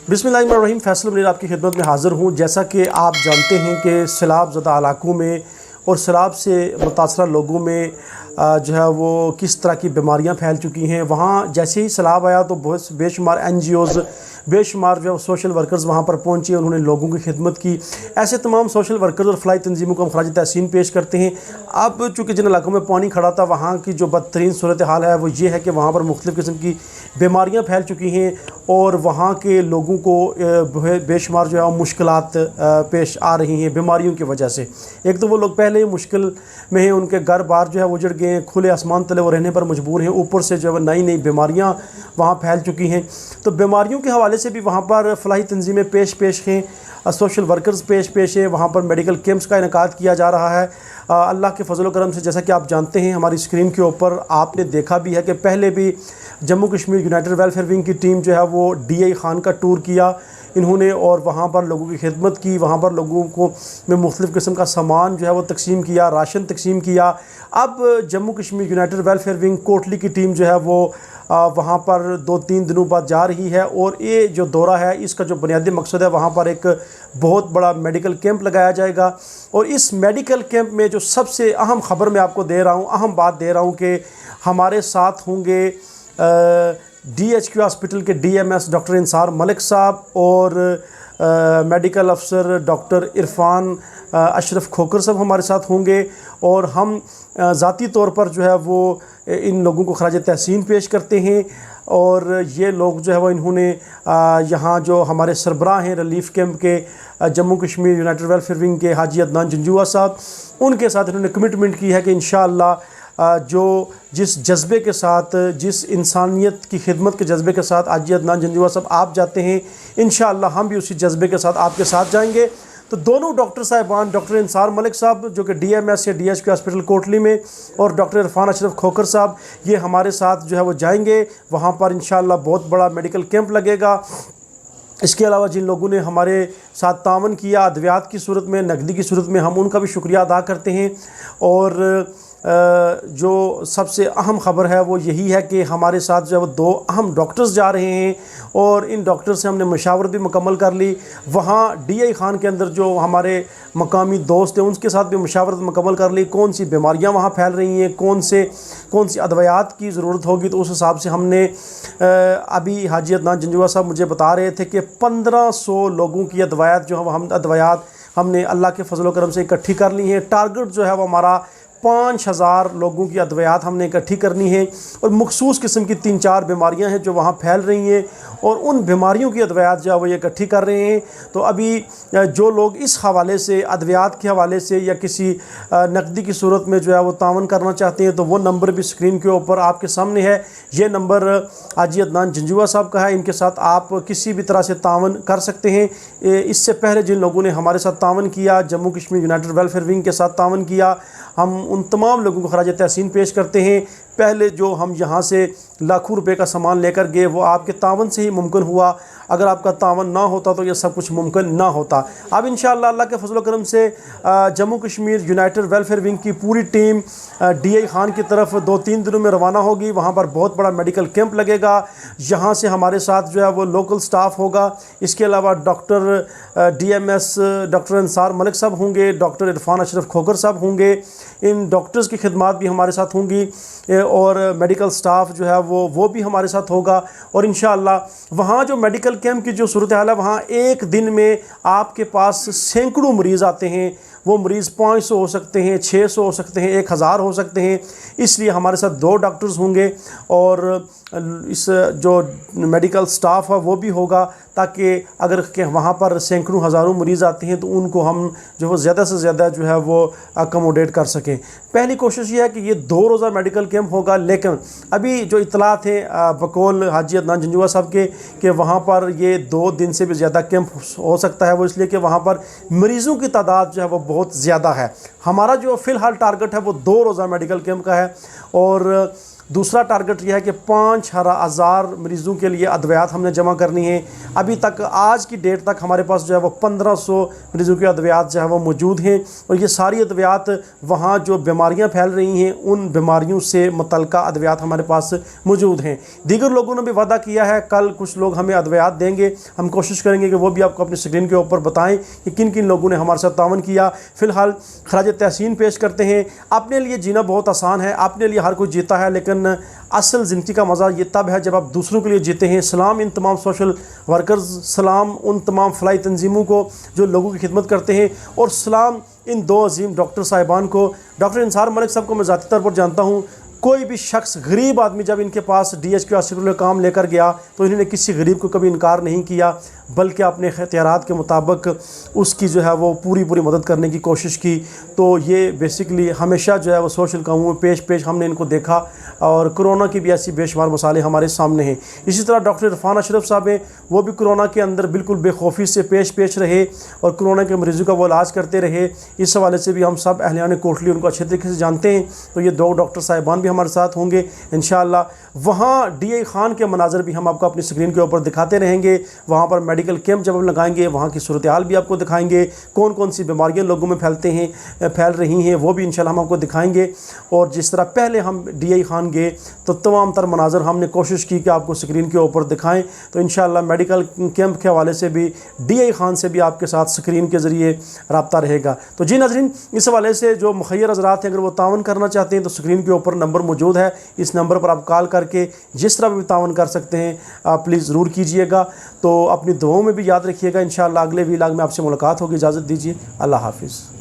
बिस्मिल्लाहिर्रहमानिर्रहीम। फैसल मनीर आपकी खिदमत में हाज़िर हूँ। जैसा कि आप जानते हैं कि सैलाब ज़दा इलाकों में और सैलाब से मुतासरा लोगों में जो है वो किस तरह की बीमारियाँ फैल चुकी हैं। वहाँ जैसे ही सैलाब आया तो बहुत बेशुमार NGOज़, बेशुमार जो सोशल वर्कर्स वहाँ पर पहुँचे, उन्होंने लोगों की खिदमत की। ऐसे तमाम सोशल वर्कर्स और फलाई तंजीमों को हम खराज तहसीन पेश करते हैं। अब चूँकि जिन इलाकों में पानी खड़ा था, वहाँ की जो बदतरीन सूरत हाल है वो ये है कि वहाँ पर मुख्तलिफ़ किस्म की बीमारियाँ फैल चुकी हैं और वहाँ के लोगों को बेशुमार जो है मुश्किलात पेश आ रही हैं बीमारियों की वजह से। एक तो वो लोग पहले ही मुश्किल में हैं, उनके घर बार जो है उजड़ गए हैं, खुले आसमान तले वो रहने पर मजबूर हैं, ऊपर से जो है नई नई बीमारियाँ वहाँ फैल चुकी हैं। तो बीमारियों के हवाले से भी वहाँ पर फलाही तंजीमें पेश हैं, सोशल वर्कर्स पेश हैं। वहाँ पर मेडिकल कैंप्स का इनेकाद किया जा रहा है। अल्लाह के फजल करम से जैसा कि आप जानते हैं, हमारी स्क्रीन के ऊपर आपने देखा भी है कि पहले भी Jammu Kashmir United welfare wing की टीम जो है वो DI खान का टूर किया इन्होंने और वहाँ पर लोगों की खिदमत की, वहाँ पर लोगों को में मुख्तलिफ़ किस्म का सामान जो है वो तकसीम किया, राशन तकसीम किया। अब Jammu Kashmir United welfare wing Kotli की टीम जो है वो वहाँ पर 2-3 दिनों बाद जा रही है और ये जो दौरा है इसका जो बुनियादी मकसद है, वहाँ पर एक बहुत बड़ा मेडिकल कैंप लगाया जाएगा। और इस मेडिकल कैंप में जो सबसे अहम ख़बर मैं आपको दे रहा हूँ, अहम बात दे रहा हूँ कि हमारे साथ होंगे DHQ हॉस्पिटल के DMS डॉक्टर इंसार मलिक साहब और मेडिकल अफसर डॉक्टर इरफान अशरफ खोकर साहब हमारे साथ होंगे और हम ज़ाती तौर पर जो है वो इन लोगों को खराज तहसीन पेश करते हैं। और ये लोग जो है वो इन्होंने यहाँ जो हमारे सरबराह हैं रिलीफ़ कैंप के Jammu Kashmir United welfare wing के हाजी अदनान जंजुआ साहब, उनके साथ इन्होंने कमिटमेंट की है कि इंशाअल्लाह जो जिस जज्बे के साथ, जिस इंसानियत की खिदमत के जज्बे के साथ हाजी अदनान जंजुआ साहब आप जाते हैं, इंशाअल्लाह हम भी उसी जज्बे के साथ आपके साथ जाएंगे। तो दोनों डॉक्टर साहिबान, डॉक्टर इंसार मलिक साहब जो कि DMS या DHQ हॉस्पिटल कोटली में और डॉक्टर इरफान अशरफ खोकर साहब, ये हमारे साथ जो है वो जाएंगे। वहाँ पर इंशाअल्लाह बहुत बड़ा मेडिकल कैंप लगेगा। इसके अलावा जिन लोगों ने हमारे साथ तावन किया अद्वियात की सूरत में, नकदी की सूरत में, हम उनका भी शुक्रिया अदा करते हैं। और जो सबसे अहम ख़बर है वो यही है कि हमारे साथ जो है वो 2 अहम डॉक्टर्स जा रहे हैं और इन डॉक्टर से हमने मशावरत भी मुकम्मल कर ली। वहाँ DI खान के अंदर जो हमारे मकामी दोस्त हैं उनके साथ भी मशावरत मुकम्मल कर ली, कौन सी बीमारियाँ वहाँ फैल रही हैं, कौन सी अद्वियात की ज़रूरत होगी। तो उस हिसाब से हमने अभी हाजी अदनान जंजुआ साहब मुझे बता रहे थे कि 1500 लोगों की अद्वियात जो है अद्वियात हमने अल्लाह के फजल करम से इकट्ठी कर ली हैं। टारगेट जो है वो हमारा 5000 लोगों की अद्वियात हमने इकट्ठी करनी है और मखसूस किस्म की 3-4 बीमारियां हैं जो वहाँ फैल रही हैं और उन बीमारियों की अद्वियात जो है वो ये इकट्ठी कर रहे हैं। तो अभी जो लोग इस हवाले से, अद्वियात के हवाले से या किसी नकदी की सूरत में जो है वो तावन करना चाहते हैं तो वो नंबर भी स्क्रीन के ऊपर आपके सामने है। ये नंबर हाजी अदनान जंजुआ साहब का है, इनके साथ आप किसी भी तरह से तावन कर सकते हैं। इससे पहले जिन लोगों ने हमारे साथ तावन किया, Jammu Kashmir United welfare wing के साथ तावन किया, हम उन तमाम लोगों को खराज तहसीन पेश करते हैं। पहले जो हम यहाँ से लाखों रुपए का सामान लेकर गए वो आपके तावन से ही मुमकिन हुआ। अगर आपका तावन ना होता तो ये सब कुछ मुमकिन ना होता। अब इंशाअल्लाह अल्लाह के फजल करम से Jammu Kashmir United welfare wing की पूरी टीम DI खान की तरफ 2-3 दिनों में रवाना होगी। वहाँ पर बहुत बड़ा मेडिकल कैंप लगेगा। यहाँ से हमारे साथ जो है वो लोकल स्टाफ होगा। इसके अलावा डॉक्टर DMS डॉक्टर इंसार मलिक साहब होंगे, डॉक्टर इरफान अशरफ खोकर साहब होंगे। इन डॉक्टर्स की खिदमत भी हमारे साथ होंगी और मेडिकल स्टाफ जो है वो भी हमारे साथ होगा। और इंशाअल्लाह वहाँ जो मेडिकल कैंप की जो सूरत हाल है, वहाँ एक दिन में आपके पास सैकड़ों मरीज़ आते हैं। वो मरीज़ 500 हो सकते हैं, 600 हो सकते हैं, 1000 हो सकते हैं। इसलिए हमारे साथ 2 डॉक्टर्स होंगे और इस जो मेडिकल स्टाफ है वो भी होगा, ताकि अगर वहाँ पर सैकड़ों हज़ारों मरीज़ आते हैं तो उनको हम जो वो ज़्यादा से ज़्यादा जो है वो अकोमोडेट कर सकें। पहली कोशिश ये है कि ये 2 रोज़ा मेडिकल कैंप होगा, लेकिन अभी जो इतलात है बकौल हाजी अदनान जंजुआ साहब के कि वहाँ पर ये 2 दिन से भी ज़्यादा कैंप हो सकता है। वो इसलिए कि वहाँ पर मरीज़ों की तादाद जो है वो बहुत ज़्यादा है। हमारा जो फ़िलहाल टारगेट है वो 2 रोज़ा मेडिकल कैंप का है और दूसरा टारगेट यह है कि 5,000 मरीज़ों के लिए अद्वियात हमने जमा करनी है। अभी तक आज की डेट तक हमारे पास जो है वो 1500 मरीज़ों के अद्वियात जो है वो मौजूद हैं, और ये सारी अद्वियात वहाँ जो बीमारियाँ फैल रही हैं उन बीमारियों से मुतल्लिक़ा अद्वियात हमारे पास मौजूद हैं। दीगर लोगों ने भी वादा किया है, कल कुछ लोग हमें अद्वियात देंगे, हम कोशिश करेंगे कि वो भी आपको अपनी स्क्रीन के ऊपर बताएं कि किन किन लोगों ने हमारे साथ तावन किया। फ़िलहाल खराज तहसीन पेश करते हैं। अपने लिए जीना बहुत आसान है, अपने लिए हर कोई जीता है, लेकिन असल ज़िंदगी का मज़ा ये तब है जब आप दूसरों के लिए जीते हैं। सलाम इन तमाम सोशल वर्कर्स, सलाम उन तमाम फलाई तंजीमों को जो लोगों की खिदमत करते हैं, और सलाम इन दो अजीम डॉक्टर साहिबान को। डॉक्टर इंसार मलिक साहब को मैं ज़ाती तौर पर जानता हूँ। कोई भी शख्स, गरीब आदमी जब इनके पास DHQ हॉस्पिटल में काम लेकर गया तो इन्होंने किसी गरीब को कभी इनकार नहीं किया, बल्कि अपने इख्तियारात के मुताबिक उसकी जो है वो पूरी मदद करने की कोशिश की। तो ये बेसिकली हमेशा जो है वो सोशल कामों में पेश हमने इनको देखा, और कोरोना की भी ऐसी बेशुमार मसाले हमारे सामने हैं। इसी तरह डॉक्टर इरफान अशरफ साहब हैं, वो भी कोरोना के अंदर बिल्कुल बेखौफी से पेश रहे और कोरोना के मरीज़ों का वो इलाज करते रहे। इस हवाले से भी हम सब अहलियान कोटली उनको अच्छे तरीके से जानते हैं। तो ये दो डॉक्टर साहिबान भी हमारे साथ होंगे इंशाअल्लाह। वहाँ DI खान के मनाजर भी हम आपको अपनी स्क्रीन के ऊपर दिखाते रहेंगे। वहाँ पर मेडिकल कैंप जब हम लगाएंगे, वहाँ की सूरत हाल भी आपको दिखाएंगे, कौन कौन सी बीमारियाँ लोगों में फैल रही हैं वो भी इंशाअल्लाह हम आपको दिखाएंगे। और जिस तरह पहले हम DI खान गए तो तमाम तर मनाजर हमने कोशिश की कि आपको स्क्रीन के ऊपर दिखाएं। तो इंशाअल्लाह मेडिकल कैंप के हवाले से भी DI खान से भी आपके साथ स्क्रीन के ज़रिए रब्ता रहेगा। तो जी नाज़रीन, इस हवाले से जो मुखय्यर हज़रात हैं, अगर वो तावन करना चाहते हैं तो स्क्रीन के ऊपर नंबर मौजूद है। इस नंबर पर आप कॉल करके जिस तरह भी तावन कर सकते हैं आप प्लीज़ ज़रूर कीजिएगा। तो अपनी दुआओं में भी याद रखिएगा। इंशाअल्लाह अगले व्लॉग में आपसे मुलाकात होगी। इजाज़त दीजिए, अल्लाह हाफ़िज़।